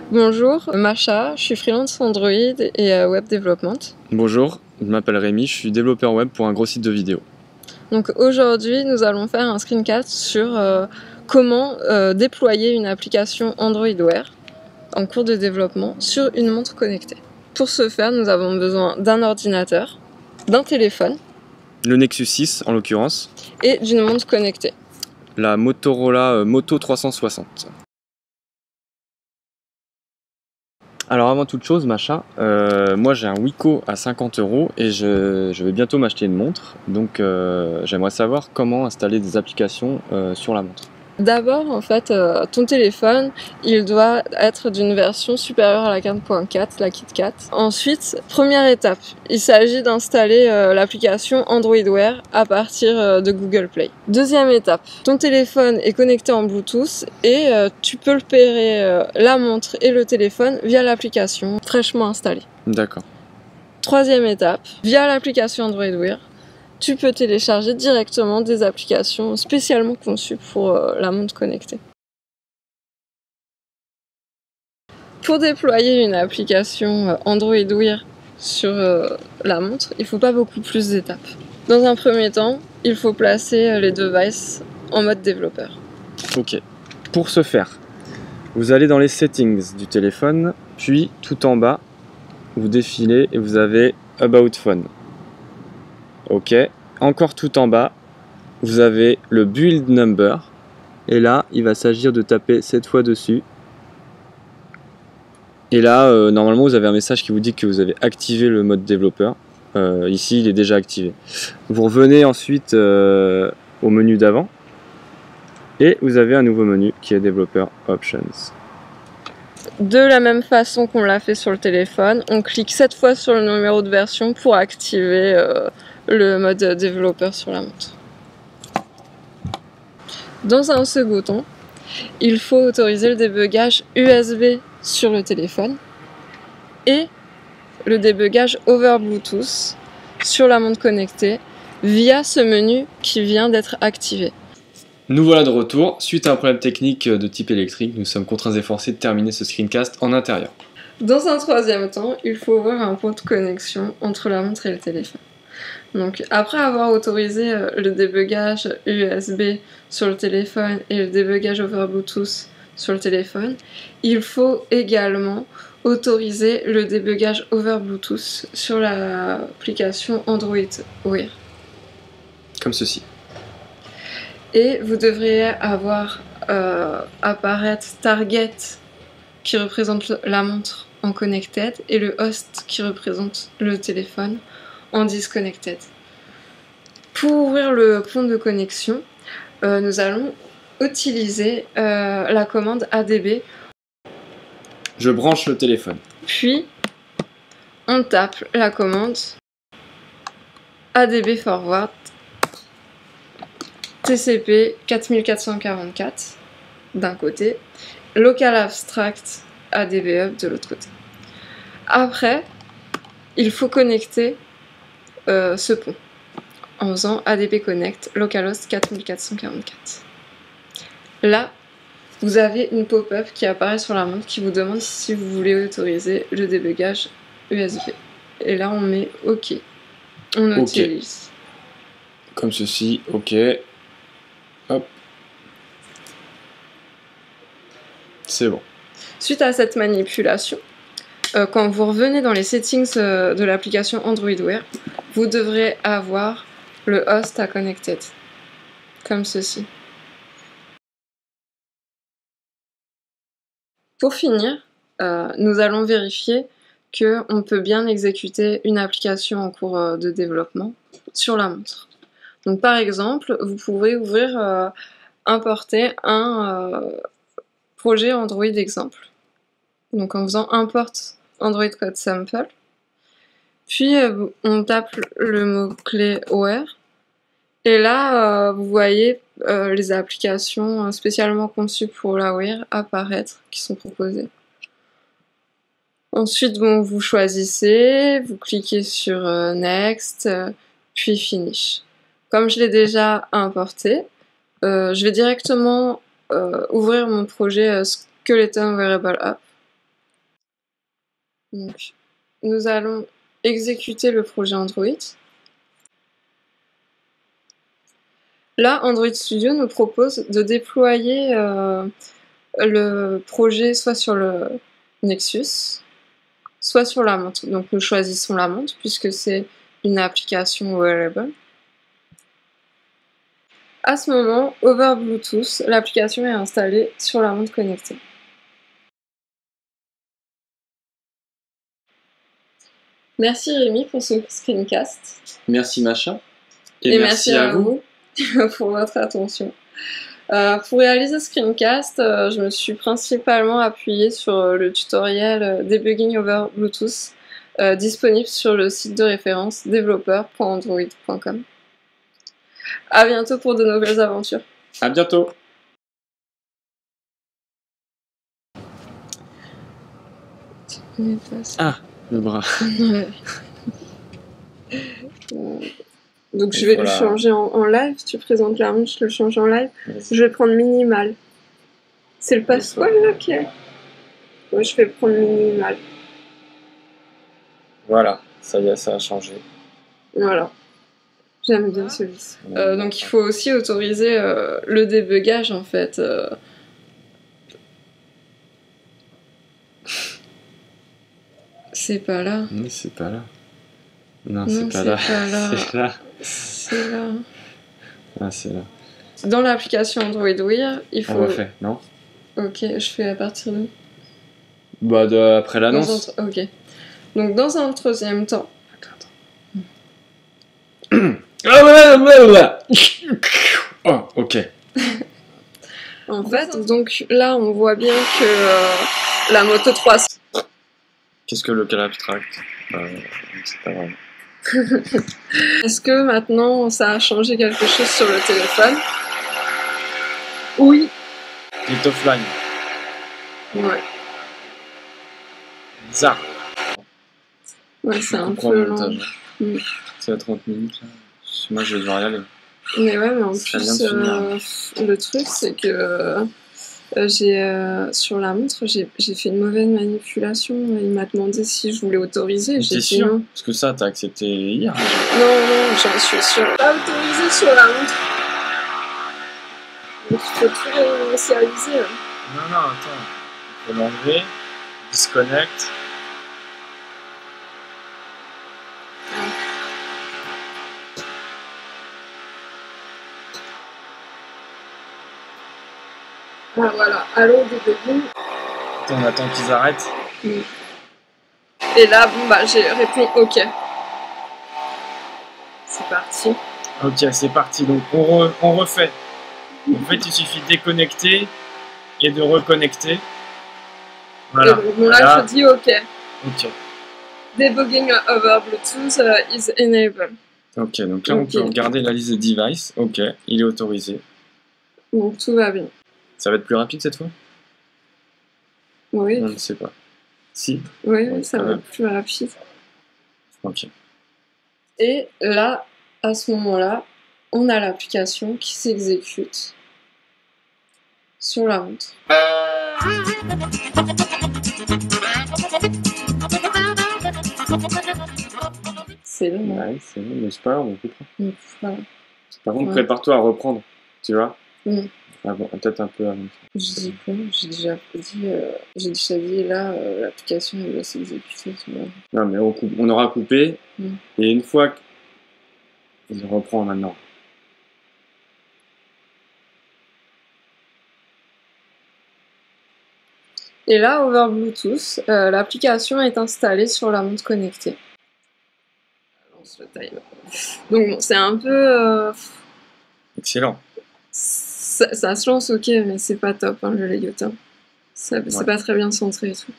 Bonjour, Macha, je suis freelance Android et Web Development. Bonjour, je m'appelle Rémi, je suis développeur web pour un gros site de vidéo. Donc aujourd'hui, nous allons faire un screencast sur comment déployer une application Android Wear en cours de développement sur une montre connectée. Pour ce faire, nous avons besoin d'un ordinateur, d'un téléphone Le Nexus 6 en l'occurrence, et d'une montre connectée. la Motorola Moto 360. Alors avant toute chose, Macha, moi j'ai un Wiko à 50 € et je vais bientôt m'acheter une montre, donc j'aimerais savoir comment installer des applications sur la montre. D'abord, en fait, ton téléphone, il doit être d'une version supérieure à la 4.4, la KitKat. Ensuite, première étape, il s'agit d'installer l'application Android Wear à partir de Google Play. Deuxième étape, ton téléphone est connecté en Bluetooth et tu peux repérer la montre et le téléphone via l'application fraîchement installée. D'accord. Troisième étape, via l'application Android Wear, tu peux télécharger directement des applications spécialement conçues pour la montre connectée. Pour déployer une application Android Wear sur la montre, il ne faut pas beaucoup plus d'étapes. Dans un premier temps, il faut placer les devices en mode développeur. Ok. Pour ce faire, vous allez dans les settings du téléphone, puis tout en bas, vous défilez et vous avez About Phone. Ok. Encore tout en bas, vous avez le build number. Et là, il va s'agir de taper 7 fois dessus. Et là, normalement, vous avez un message qui vous dit que vous avez activé le mode développeur. Ici, il est déjà activé. Vous revenez ensuite au menu d'avant. Et vous avez un nouveau menu qui est Developer Options. De la même façon qu'on l'a fait sur le téléphone, on clique 7 fois sur le numéro de version pour activer le mode développeur sur la montre. Dans un second temps, il faut autoriser le débugage USB sur le téléphone et le débugage over Bluetooth sur la montre connectée via ce menu qui vient d'être activé. Nous voilà de retour. Suite à un problème technique de type électrique, nous sommes contraints et forcés de terminer ce screencast en intérieur. Dans un troisième temps, il faut ouvrir un pont de connexion entre la montre et le téléphone. Donc, après avoir autorisé le débugage USB sur le téléphone et le débugage over Bluetooth sur le téléphone, il faut également autoriser le débugage over Bluetooth sur l'application Android Wear. Comme ceci. Et vous devriez avoir apparaître Target qui représente la montre en connected et le host qui représente le téléphone en disconnected. Pour ouvrir le pont de connexion, nous allons utiliser la commande ADB. Je branche le téléphone. Puis, on tape la commande ADB forward TCP 4444 d'un côté, local abstract ADB hub de l'autre côté. Après, il faut connecter ce pont en faisant ADB connect localhost 4444. Là, vous avez une pop-up qui apparaît sur la montre qui vous demande si vous voulez autoriser le débugage USB. Et là, on met OK. On utilise. Comme ceci, OK. Hop. C'est bon. Suite à cette manipulation, quand vous revenez dans les settings de l'application Android Wear, vous devrez avoir le host à connected, comme ceci. Pour finir, nous allons vérifier qu'on peut bien exécuter une application en cours de développement sur la montre. Donc par exemple, vous pouvez importer un projet Android exemple. Donc en faisant import Android code sample, puis on tape le mot-clé OR, et là vous voyez les applications spécialement conçues pour la Wear apparaître, qui sont proposées. Ensuite, bon, vous choisissez, vous cliquez sur Next, puis Finish. Comme je l'ai déjà importé, je vais directement ouvrir mon projet Skeleton Wearable App. Donc, nous allons exécuter le projet Android. Là, Android Studio nous propose de déployer le projet soit sur le Nexus, soit sur la montre. Donc nous choisissons la montre puisque c'est une application wearable. À ce moment, over Bluetooth, l'application est installée sur la montre connectée. Merci Rémi pour ce screencast. Merci Macha. Et merci à vous pour votre attention. Pour réaliser ce screencast, je me suis principalement appuyée sur le tutoriel Debugging over Bluetooth disponible sur le site de référence developer.android.com. À bientôt pour de nouvelles aventures. À bientôt. Ah, le bras. Donc je vais le changer en live. Tu présentes la montre, je le change en live. Je vais prendre minimal. C'est le password là qui est. Ouais, je vais prendre minimal. Voilà, ça y est, ça a changé. Voilà. J'aime bien celui-ci. Donc il faut aussi autoriser le débugage en fait. C'est pas là. Non, c'est pas là. Non, c'est pas là. C'est là. C'est là. Ah, c'est là. Dans l'application Android Wear, il faut... On refait, non? Ok, je fais à partir de... Bah, après l'annonce. Ok. Donc dans un troisième temps... Oh, ok. En fait, donc là, on voit bien que la Moto 3... Qu'est-ce que le Calab Tract? C'est pas grave. Est-ce que maintenant, ça a changé quelque chose sur le téléphone? Oui. Il est offline. Ouais. Bizarre. Ouais, c'est un peu lent. C'est à 30 minutes. Là. Moi, je vais devoir y aller. Mais ouais, mais en plus, le truc, c'est que sur la montre, j'ai fait une mauvaise manipulation. Il m'a demandé si je voulais autoriser. J'ai dit non. Parce que ça, t'as accepté hier. Non, j'en suis sûre. Pas autorisé sur la montre. Donc il faut tout réinitialiser. Non, attends. Il faut l'enlever. Disconnect. Ah voilà, allô debugging. Attends, on attend qu'ils arrêtent. Et là, bon bah j'ai répondu OK. C'est parti. Ok, c'est parti. Donc on refait. En fait, il suffit de déconnecter et de reconnecter. Voilà. Bon là, je dis OK. Ok. Debugging over Bluetooth is enabled. Ok, donc là on peut regarder la liste de devices. Ok, il est autorisé. Donc tout va bien. Ça va être plus rapide cette fois? Oui. On ne sait pas. Si? Oui, ça va être plus rapide. Ok. Et là, à ce moment-là, on a l'application qui s'exécute sur la montre. C'est long. Ouais, c'est long, mais c'est pas grave, on coupera. Voilà. Par contre, prépare-toi à reprendre, tu vois? Peut-être un peu avant. Je dis quoi? J'ai déjà dit là, l'application elle doit s'exécuter. Non, mais on aura coupé, et une fois que... Je reprends maintenant. Et là, over Bluetooth, l'application est installée sur la montre connectée. Lance le timer. Donc bon, c'est un peu... Excellent. Ça se lance ok, mais c'est pas top le layout. C'est pas très bien centré et tout.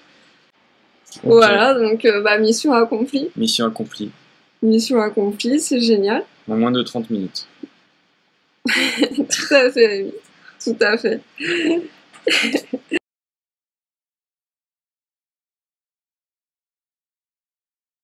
Okay. Voilà, donc mission accomplie. Mission accomplie. Mission accomplie, c'est génial. En moins de 30 minutes. Tout à fait, Rémi. Tout à fait.